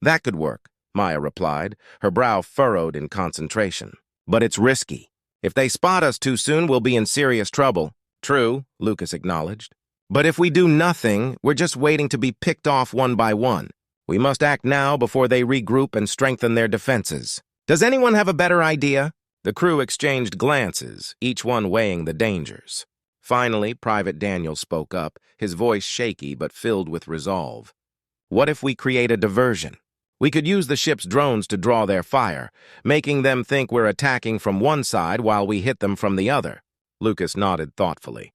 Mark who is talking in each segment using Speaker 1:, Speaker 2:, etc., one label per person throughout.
Speaker 1: That could work, Maya replied, her brow furrowed in concentration. But it's risky. If they spot us too soon, we'll be in serious trouble. True, Lucas acknowledged. But if we do nothing, we're just waiting to be picked off one by one. We must act now before they regroup and strengthen their defenses. Does anyone have a better idea? The crew exchanged glances, each one weighing the dangers. Finally, Private Daniel spoke up, his voice shaky but filled with resolve. What if we create a diversion? We could use the ship's drones to draw their fire, making them think we're attacking from one side while we hit them from the other. Lucas nodded thoughtfully.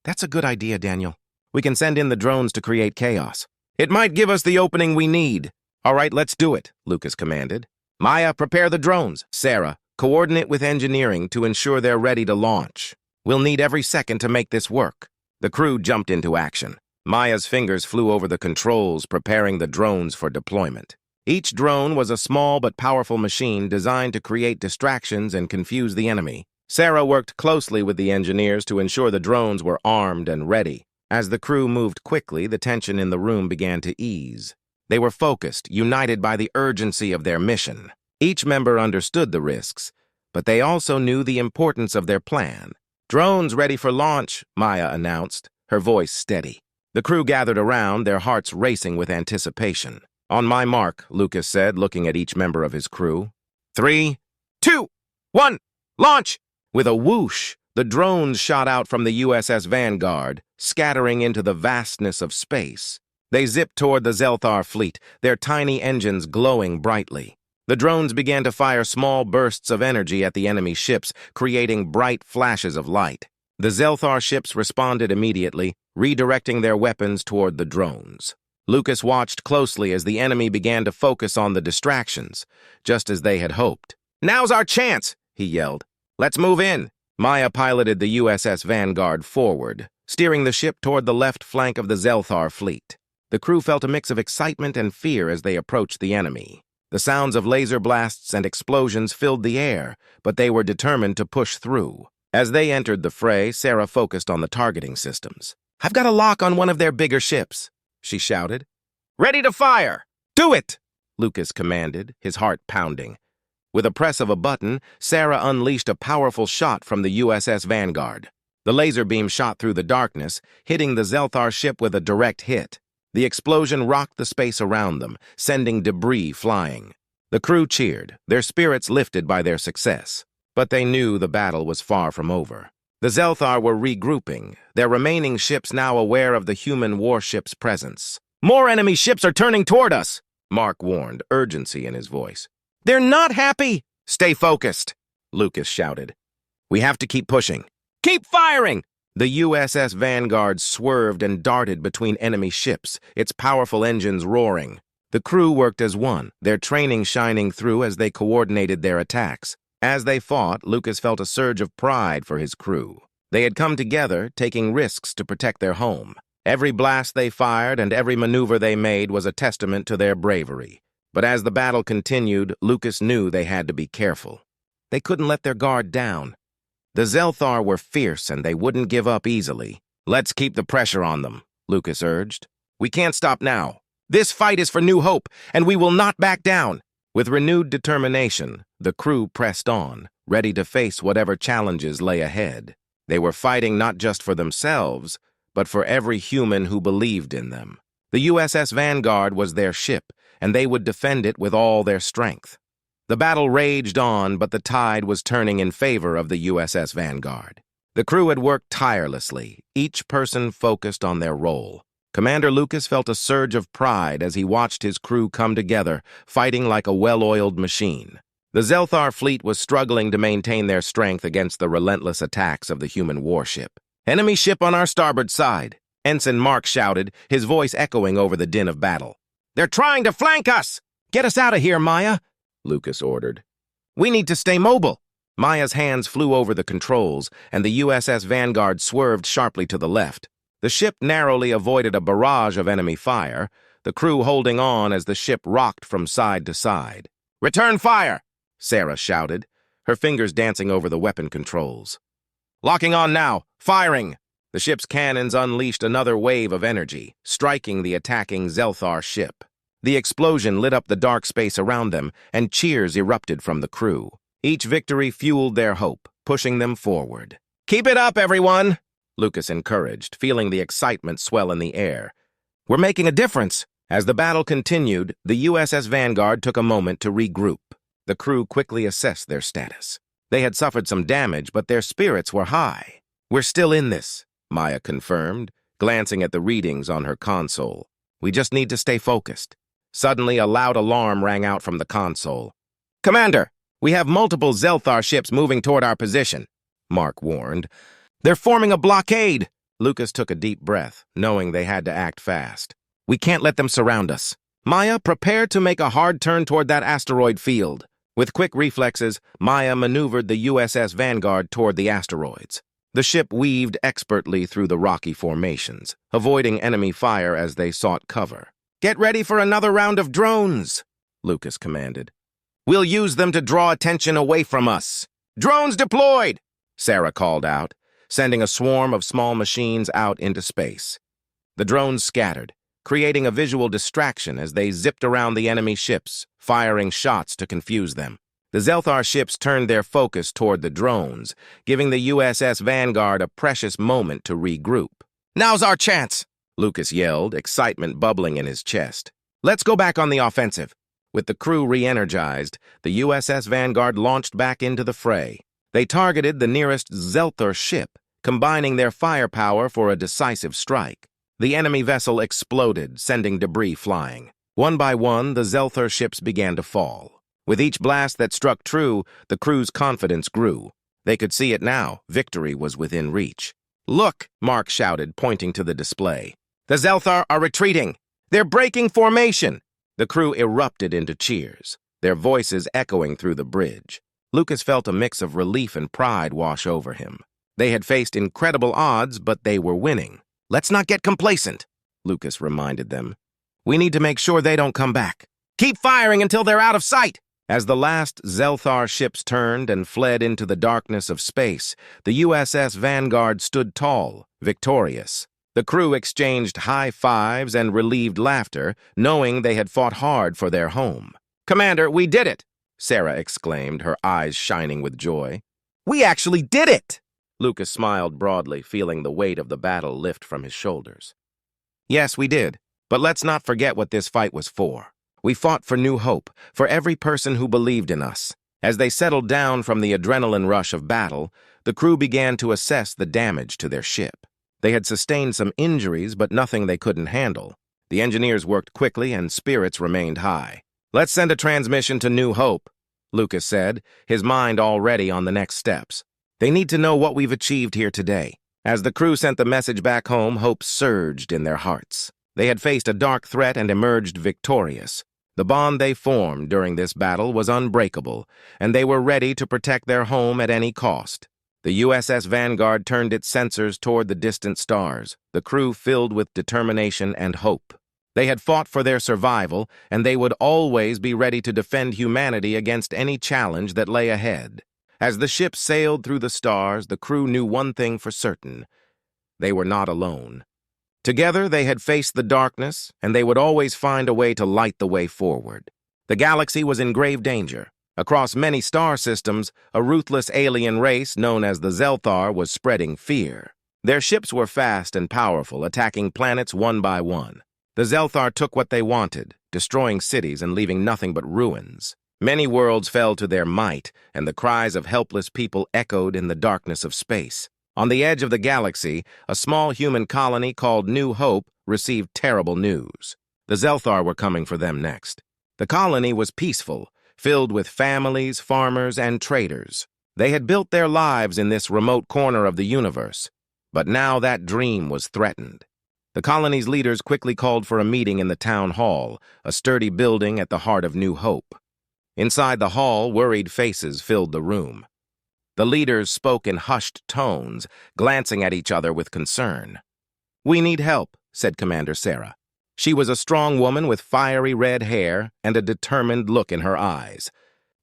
Speaker 1: That's a good idea, Daniel. We can send in the drones to create chaos. It might give us the opening we need. All right, let's do it, Lucas commanded. Maya, prepare the drones. Sarah, coordinate with engineering to ensure they're ready to launch. We'll need every second to make this work. The crew jumped into action. Maya's fingers flew over the controls, preparing the drones for deployment. Each drone was a small but powerful machine designed to create distractions and confuse the enemy. Sarah worked closely with the engineers to ensure the drones were armed and ready. As the crew moved quickly, the tension in the room began to ease. They were focused, united by the urgency of their mission. Each member understood the risks, but they also knew the importance of their plan. Drones ready for launch, Maya announced, her voice steady. The crew gathered around, their hearts racing with anticipation. On my mark, Lucas said, looking at each member of his crew. 3, 2, 1, launch! With a whoosh, the drones shot out from the USS Vanguard, scattering into the vastness of space. They zipped toward the Zelthar fleet, their tiny engines glowing brightly. The drones began to fire small bursts of energy at the enemy ships, creating bright flashes of light. The Zelthar ships responded immediately, redirecting their weapons toward the drones. Lucas watched closely as the enemy began to focus on the distractions, just as they had hoped. Now's our chance, he yelled. Let's move in. Maya piloted the USS Vanguard forward, steering the ship toward the left flank of the Zelthar fleet. The crew felt a mix of excitement and fear as they approached the enemy. The sounds of laser blasts and explosions filled the air, but they were determined to push through. As they entered the fray, Sarah focused on the targeting systems. I've got a lock on one of their bigger ships, she shouted. Ready to fire! Do it! Lucas commanded, his heart pounding. With a press of a button, Sarah unleashed a powerful shot from the USS Vanguard. The laser beam shot through the darkness, hitting the Zelthar ship with a direct hit. The explosion rocked the space around them, sending debris flying. The crew cheered, their spirits lifted by their success. But they knew the battle was far from over. The Zelthar were regrouping, their remaining ships now aware of the human warship's presence. More enemy ships are turning toward us, Mark warned, urgency in his voice. They're not happy! Stay focused, Lucas shouted. We have to keep pushing. Keep firing! The USS Vanguard swerved and darted between enemy ships, its powerful engines roaring. The crew worked as one, their training shining through as they coordinated their attacks. As they fought, Lucas felt a surge of pride for his crew. They had come together, taking risks to protect their home. Every blast they fired and every maneuver they made was a testament to their bravery. But as the battle continued, Lucas knew they had to be careful. They couldn't let their guard down. The Zelthar were fierce and they wouldn't give up easily. Let's keep the pressure on them, Lucas urged. We can't stop now. This fight is for New Hope, and we will not back down. With renewed determination, the crew pressed on, ready to face whatever challenges lay ahead. They were fighting not just for themselves, but for every human who believed in them. The USS Vanguard was their ship, and they would defend it with all their strength. The battle raged on, but the tide was turning in favor of the USS Vanguard. The crew had worked tirelessly, each person focused on their role. Commander Lucas felt a surge of pride as he watched his crew come together, fighting like a well-oiled machine. The Zelthar fleet was struggling to maintain their strength against the relentless attacks of the human warship. Enemy ship on our starboard side, Ensign Mark shouted, his voice echoing over the din of battle. They're trying to flank us! Get us out of here, Maya, Lucas ordered. We need to stay mobile. Maya's hands flew over the controls, and the USS Vanguard swerved sharply to the left. The ship narrowly avoided a barrage of enemy fire, the crew holding on as the ship rocked from side to side. Return fire! Sarah shouted, her fingers dancing over the weapon controls. Locking on now! Firing! The ship's cannons unleashed another wave of energy, striking the attacking Zelthar ship. The explosion lit up the dark space around them, and cheers erupted from the crew. Each victory fueled their hope, pushing them forward. "Keep it up, everyone!" Lucas encouraged, feeling the excitement swell in the air. "We're making a difference." As the battle continued, the USS Vanguard took a moment to regroup. The crew quickly assessed their status. They had suffered some damage, but their spirits were high. "We're still in this," Maya confirmed, glancing at the readings on her console. "We just need to stay focused." Suddenly, a loud alarm rang out from the console. "Commander, we have multiple Zelthar ships moving toward our position," Mark warned. "They're forming a blockade." Lucas took a deep breath, knowing they had to act fast. "We can't let them surround us." "Maya, prepare to make a hard turn toward that asteroid field." With quick reflexes, Maya maneuvered the USS Vanguard toward the asteroids. The ship weaved expertly through the rocky formations, avoiding enemy fire as they sought cover. "Get ready for another round of drones," Lucas commanded. "We'll use them to draw attention away from us." "Drones deployed!" Sarah called out, sending a swarm of small machines out into space. The drones scattered, creating a visual distraction as they zipped around the enemy ships, firing shots to confuse them. The Zelthar ships turned their focus toward the drones, giving the USS Vanguard a precious moment to regroup. "Now's our chance!" Lucas yelled, excitement bubbling in his chest. "Let's go back on the offensive." With the crew re-energized, the USS Vanguard launched back into the fray. They targeted the nearest Zelthar ship, combining their firepower for a decisive strike. The enemy vessel exploded, sending debris flying. One by one, the Zelthar ships began to fall. With each blast that struck true, the crew's confidence grew. They could see it now. Victory was within reach. "Look!" Mark shouted, pointing to the display. "The Zelthar are retreating! They're breaking formation!" The crew erupted into cheers, their voices echoing through the bridge. Lucas felt a mix of relief and pride wash over him. They had faced incredible odds, but they were winning. "Let's not get complacent," Lucas reminded them. "We need to make sure they don't come back. Keep firing until they're out of sight!" As the last Zelthar ships turned and fled into the darkness of space, the USS Vanguard stood tall, victorious. The crew exchanged high fives and relieved laughter, knowing they had fought hard for their home. "Commander, we did it!" Sarah exclaimed, her eyes shining with joy. "We actually did it!" Lucas smiled broadly, feeling the weight of the battle lift from his shoulders. "Yes, we did. But let's not forget what this fight was for. We fought for new hope, for every person who believed in us." As they settled down from the adrenaline rush of battle, the crew began to assess the damage to their ship. They had sustained some injuries, but nothing they couldn't handle. The engineers worked quickly and spirits remained high. "Let's send a transmission to New Hope," Lucas said, his mind already on the next steps. "They need to know what we've achieved here today." As the crew sent the message back home, hope surged in their hearts. They had faced a dark threat and emerged victorious. The bond they formed during this battle was unbreakable, and they were ready to protect their home at any cost. The USS Vanguard turned its sensors toward the distant stars, the crew filled with determination and hope. They had fought for their survival, and they would always be ready to defend humanity against any challenge that lay ahead. As the ship sailed through the stars, the crew knew one thing for certain: they were not alone. Together, they had faced the darkness, and they would always find a way to light the way forward. The galaxy was in grave danger. Across many star systems, a ruthless alien race known as the Zelthar was spreading fear. Their ships were fast and powerful, attacking planets one by one. The Zelthar took what they wanted, destroying cities and leaving nothing but ruins. Many worlds fell to their might, and the cries of helpless people echoed in the darkness of space. On the edge of the galaxy, a small human colony called New Hope received terrible news. The Zelthar were coming for them next. The colony was peaceful, filled with families, farmers, and traders. They had built their lives in this remote corner of the universe, but now that dream was threatened. The colony's leaders quickly called for a meeting in the town hall, a sturdy building at the heart of New Hope. Inside the hall, worried faces filled the room. The leaders spoke in hushed tones, glancing at each other with concern. "We need help," said Commander Sarah. She was a strong woman with fiery red hair and a determined look in her eyes.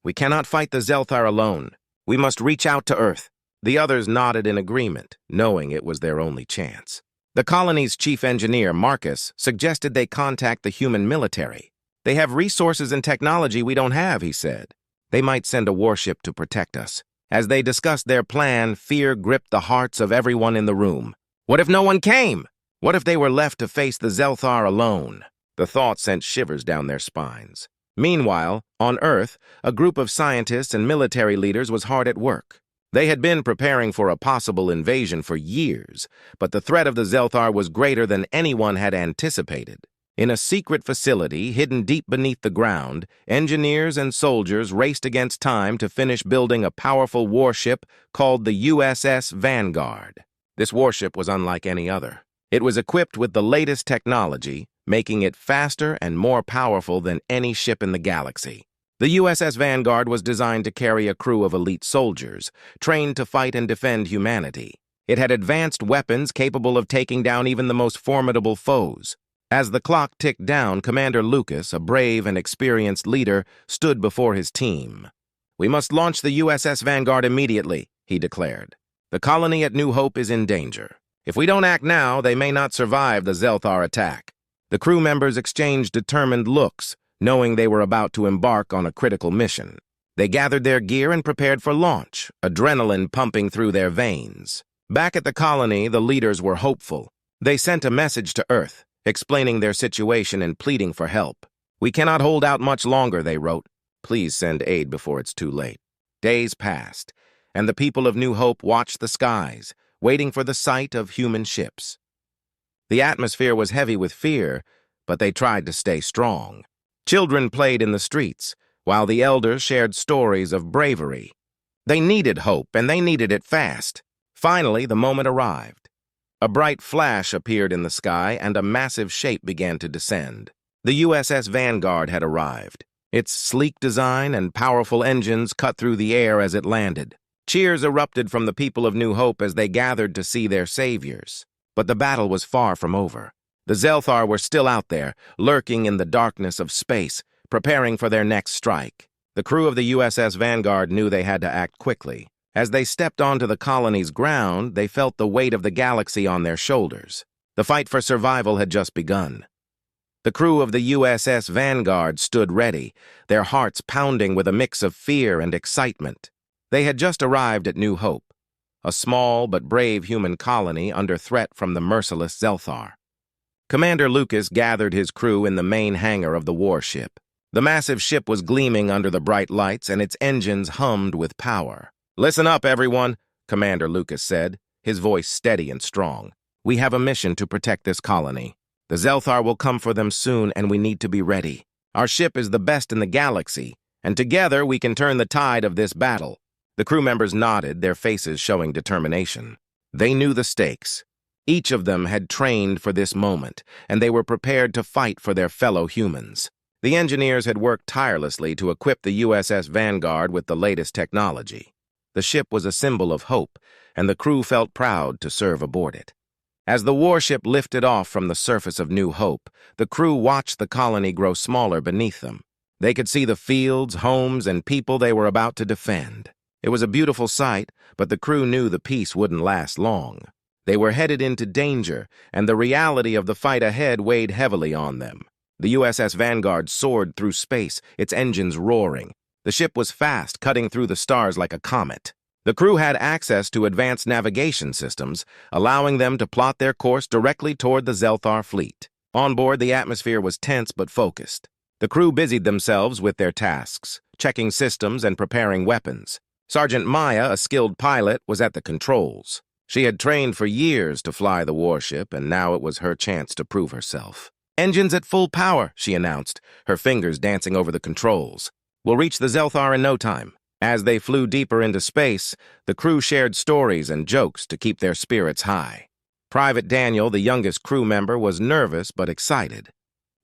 Speaker 1: "We cannot fight the Zelthar alone. We must reach out to Earth." The others nodded in agreement, knowing it was their only chance. The colony's chief engineer, Marcus, suggested they contact the human military. They have resources and technology we don't have, he said. They might send a warship to protect us. As they discussed their plan, fear gripped the hearts of everyone in the room. What if no one came? What if they were left to face the Zelthar alone? The thought sent shivers down their spines. Meanwhile, on Earth, a group of scientists and military leaders was hard at work. They had been preparing for a possible invasion for years, but the threat of the Zelthar was greater than anyone had anticipated. In a secret facility hidden deep beneath the ground, engineers and soldiers raced against time to finish building a powerful warship called the USS Vanguard. This warship was unlike any other. It was equipped with the latest technology, making it faster and more powerful than any ship in the galaxy. The USS Vanguard was designed to carry a crew of elite soldiers, trained to fight and defend humanity. It had advanced weapons capable of taking down even the most formidable foes. As the clock ticked down, Commander Lucas, a brave and experienced leader, stood before his team. "We must launch the USS Vanguard immediately," he declared. "The colony at New Hope is in danger. If we don't act now, they may not survive the Zelthar attack." The crew members exchanged determined looks, knowing they were about to embark on a critical mission. They gathered their gear and prepared for launch, adrenaline pumping through their veins. Back at the colony, the leaders were hopeful. They sent a message to Earth, explaining their situation and pleading for help. "We cannot hold out much longer," they wrote. "Please send aid before it's too late." Days passed, and the people of New Hope watched the skies, waiting for the sight of human ships. The atmosphere was heavy with fear, but they tried to stay strong. Children played in the streets, while the elders shared stories of bravery. They needed hope, and they needed it fast. Finally, the moment arrived. A bright flash appeared in the sky, and a massive shape began to descend. The USS Vanguard had arrived. Its sleek design and powerful engines cut through the air as it landed. Cheers erupted from the people of New Hope as they gathered to see their saviors. But the battle was far from over. The Zelthar were still out there, lurking in the darkness of space, preparing for their next strike. The crew of the USS Vanguard knew they had to act quickly. As they stepped onto the colony's ground, they felt the weight of the galaxy on their shoulders. The fight for survival had just begun. The crew of the USS Vanguard stood ready, their hearts pounding with a mix of fear and excitement. They had just arrived at New Hope, a small but brave human colony under threat from the merciless Zelthar. Commander Lucas gathered his crew in the main hangar of the warship. The massive ship was gleaming under the bright lights, and its engines hummed with power. "Listen up, everyone," Commander Lucas said, his voice steady and strong. "We have a mission to protect this colony. The Zelthar will come for them soon, and we need to be ready. Our ship is the best in the galaxy, and together we can turn the tide of this battle." The crew members nodded, their faces showing determination. They knew the stakes. Each of them had trained for this moment, and they were prepared to fight for their fellow humans. The engineers had worked tirelessly to equip the USS Vanguard with the latest technology. The ship was a symbol of hope, and the crew felt proud to serve aboard it. As the warship lifted off from the surface of New Hope, the crew watched the colony grow smaller beneath them. They could see the fields, homes, and people they were about to defend. It was a beautiful sight, but the crew knew the peace wouldn't last long. They were headed into danger, and the reality of the fight ahead weighed heavily on them. The USS Vanguard soared through space, its engines roaring. The ship was fast, cutting through the stars like a comet. The crew had access to advanced navigation systems, allowing them to plot their course directly toward the Zelthar fleet. On board, the atmosphere was tense but focused. The crew busied themselves with their tasks, checking systems and preparing weapons. Sergeant Maya, a skilled pilot, was at the controls. She had trained for years to fly the warship, and now it was her chance to prove herself. "Engines at full power," she announced, her fingers dancing over the controls. "We'll reach the Zelthar in no time." As they flew deeper into space, the crew shared stories and jokes to keep their spirits high. Private Daniel, the youngest crew member, was nervous but excited.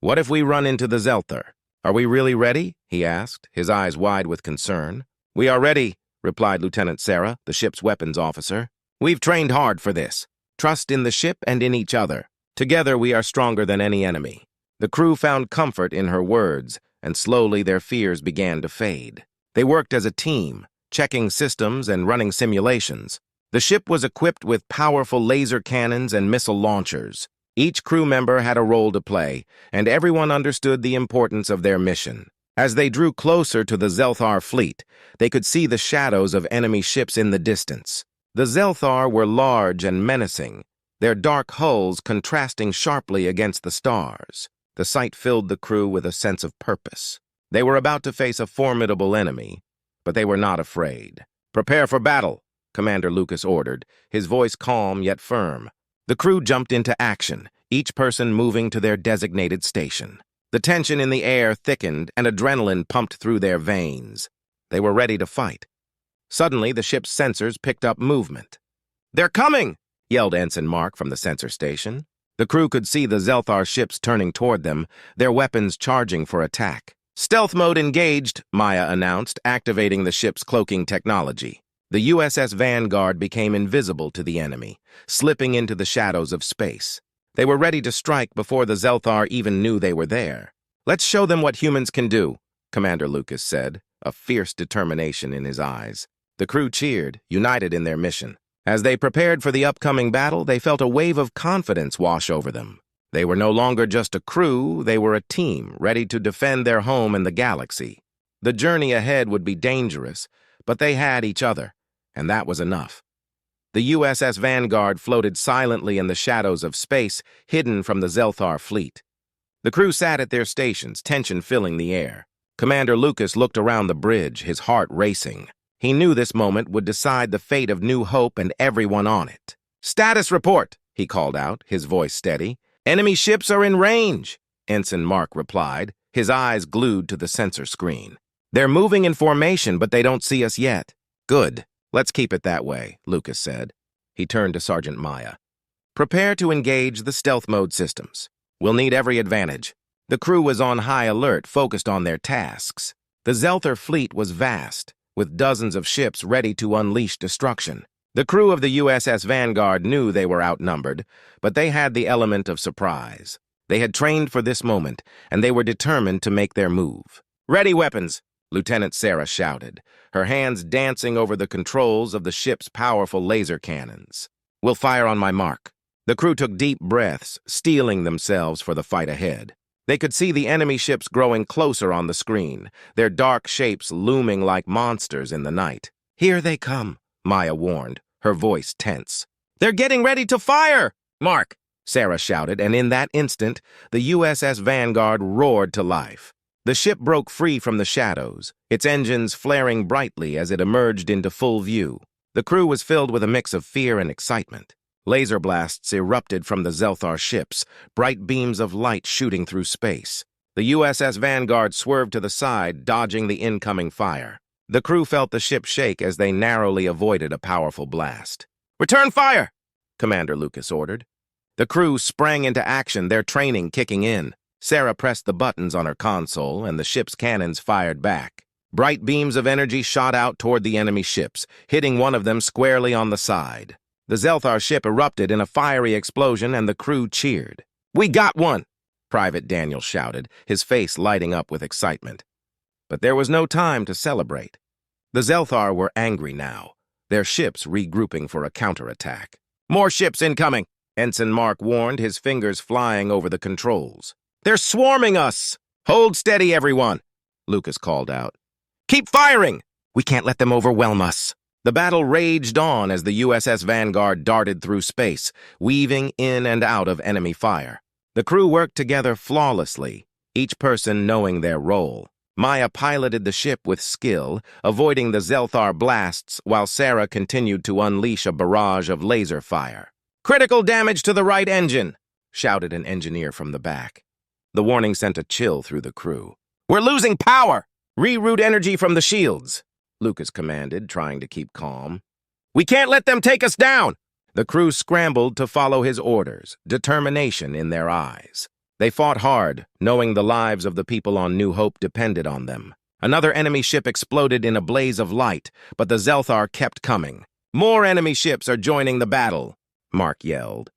Speaker 1: "What if we run into the Zelthar? Are we really ready?" he asked, his eyes wide with concern. "We are ready," replied Lieutenant Sarah, the ship's weapons officer. "We've trained hard for this. Trust in the ship and in each other. Together we are stronger than any enemy." The crew found comfort in her words, and slowly their fears began to fade. They worked as a team, checking systems and running simulations. The ship was equipped with powerful laser cannons and missile launchers. Each crew member had a role to play, and everyone understood the importance of their mission. As they drew closer to the Zelthar fleet, they could see the shadows of enemy ships in the distance. The Zelthar were large and menacing, their dark hulls contrasting sharply against the stars. The sight filled the crew with a sense of purpose. They were about to face a formidable enemy, but they were not afraid. "Prepare for battle," Commander Lucas ordered, his voice calm yet firm. The crew jumped into action, each person moving to their designated station. The tension in the air thickened and adrenaline pumped through their veins. They were ready to fight. Suddenly, the ship's sensors picked up movement. "They're coming!" yelled Ensign Mark from the sensor station. The crew could see the Zelthar ships turning toward them, their weapons charging for attack. "Stealth mode engaged," Maya announced, activating the ship's cloaking technology. The USS Vanguard became invisible to the enemy, slipping into the shadows of space. They were ready to strike before the Zelthar even knew they were there. "Let's show them what humans can do," Commander Lucas said, a fierce determination in his eyes. The crew cheered, united in their mission. As they prepared for the upcoming battle, they felt a wave of confidence wash over them. They were no longer just a crew, they were a team, ready to defend their home in the galaxy. The journey ahead would be dangerous, but they had each other, and that was enough. The USS Vanguard floated silently in the shadows of space, hidden from the Zelthar fleet. The crew sat at their stations, tension filling the air. Commander Lucas looked around the bridge, his heart racing. He knew this moment would decide the fate of New Hope and everyone on it. "Status report," he called out, his voice steady. "Enemy ships are in range," Ensign Mark replied, his eyes glued to the sensor screen. "They're moving in formation, but they don't see us yet." "Good. Let's keep it that way," Lucas said. He turned to Sergeant Maya. "Prepare to engage the stealth mode systems. We'll need every advantage." The crew was on high alert, focused on their tasks. The Zelthar fleet was vast, with dozens of ships ready to unleash destruction. The crew of the USS Vanguard knew they were outnumbered, but they had the element of surprise. They had trained for this moment, and they were determined to make their move. "Ready weapons," Lieutenant Sarah shouted, her hands dancing over the controls of the ship's powerful laser cannons. "We'll fire on my mark." The crew took deep breaths, steeling themselves for the fight ahead. They could see the enemy ships growing closer on the screen, their dark shapes looming like monsters in the night. "Here they come," Maya warned, her voice tense. "They're getting ready to fire!" "Mark!" Sarah shouted, and in that instant, the USS Vanguard roared to life. The ship broke free from the shadows, its engines flaring brightly as it emerged into full view. The crew was filled with a mix of fear and excitement. Laser blasts erupted from the Zelthar ships, bright beams of light shooting through space. The USS Vanguard swerved to the side, dodging the incoming fire. The crew felt the ship shake as they narrowly avoided a powerful blast. "Return fire!" Commander Lucas ordered. The crew sprang into action, their training kicking in. Sarah pressed the buttons on her console, and the ship's cannons fired back. Bright beams of energy shot out toward the enemy ships, hitting one of them squarely on the side. The Zelthar ship erupted in a fiery explosion, and the crew cheered. "We got one!" Private Daniel shouted, his face lighting up with excitement. But there was no time to celebrate. The Zelthar were angry now, their ships regrouping for a counterattack. "More ships incoming!" Ensign Mark warned, his fingers flying over the controls. "They're swarming us!" "Hold steady, everyone!" Lucas called out. "Keep firing! We can't let them overwhelm us." The battle raged on as the USS Vanguard darted through space, weaving in and out of enemy fire. The crew worked together flawlessly, each person knowing their role. Maya piloted the ship with skill, avoiding the Zelthar blasts while Sarah continued to unleash a barrage of laser fire. "Critical damage to the right engine," shouted an engineer from the back. The warning sent a chill through the crew. "We're losing power! Reroute energy from the shields," Lucas commanded, trying to keep calm. "We can't let them take us down!" The crew scrambled to follow his orders, determination in their eyes. They fought hard, knowing the lives of the people on New Hope depended on them. Another enemy ship exploded in a blaze of light, but the Zelthar kept coming. "More enemy ships are joining the battle," Mark yelled.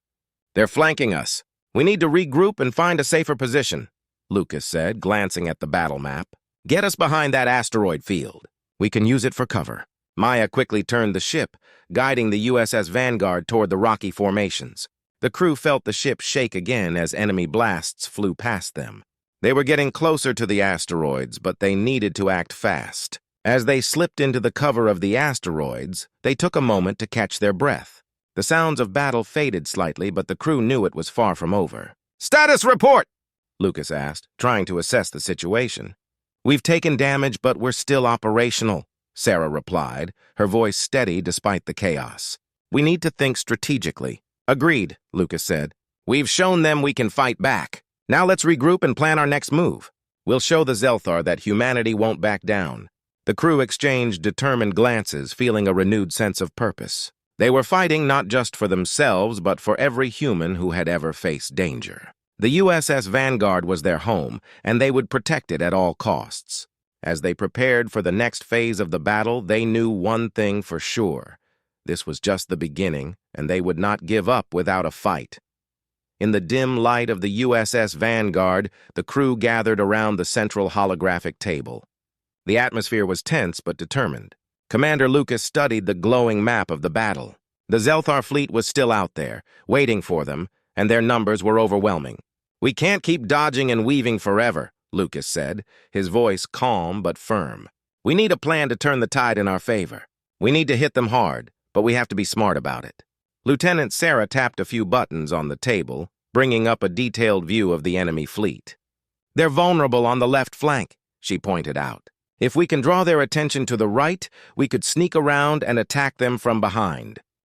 Speaker 1: "They're flanking us. We need to regroup and find a safer position," Lucas said, glancing at the battle map. "Get us behind that asteroid field. We can use it for cover." Maya quickly turned the ship, guiding the USS Vanguard toward the rocky formations. The crew felt the ship shake again as enemy blasts flew past them. They were getting closer to the asteroids, but they needed to act fast. As they slipped into the cover of the asteroids, they took a moment to catch their breath. The sounds of battle faded slightly, but the crew knew it was far from over. "Status report!" Lucas asked, trying to assess the situation. "We've taken damage, but we're still operational," Sarah replied, her voice steady despite the chaos. "We need to think strategically." "Agreed," Lucas said. "We've shown them we can fight back. Now let's regroup and plan our next move. We'll show the Zelthar that humanity won't back down." The crew exchanged determined glances, feeling a renewed sense of purpose. They were fighting not just for themselves, but for every human who had ever faced danger. The USS Vanguard was their home, and they would protect it at all costs. As they prepared for the next phase of the battle, they knew one thing for sure. This was just the beginning, and they would not give up without a fight. In the dim light of the USS Vanguard, the crew gathered around the central holographic table. The atmosphere was tense but determined. Commander Lucas studied the glowing map of the battle. The Zelthar fleet was still out there, waiting for them, and their numbers were overwhelming. "We can't keep dodging and weaving forever," Lucas said, his voice calm but firm. "We need a plan to turn the tide in our favor. We need to hit them hard, but we have to be smart about it." Lieutenant Sarah tapped a few buttons on the table, bringing up a detailed view of the enemy fleet. "They're vulnerable on the left flank," she pointed out. "If we can draw their attention to the right, we could sneak around and attack them from behind."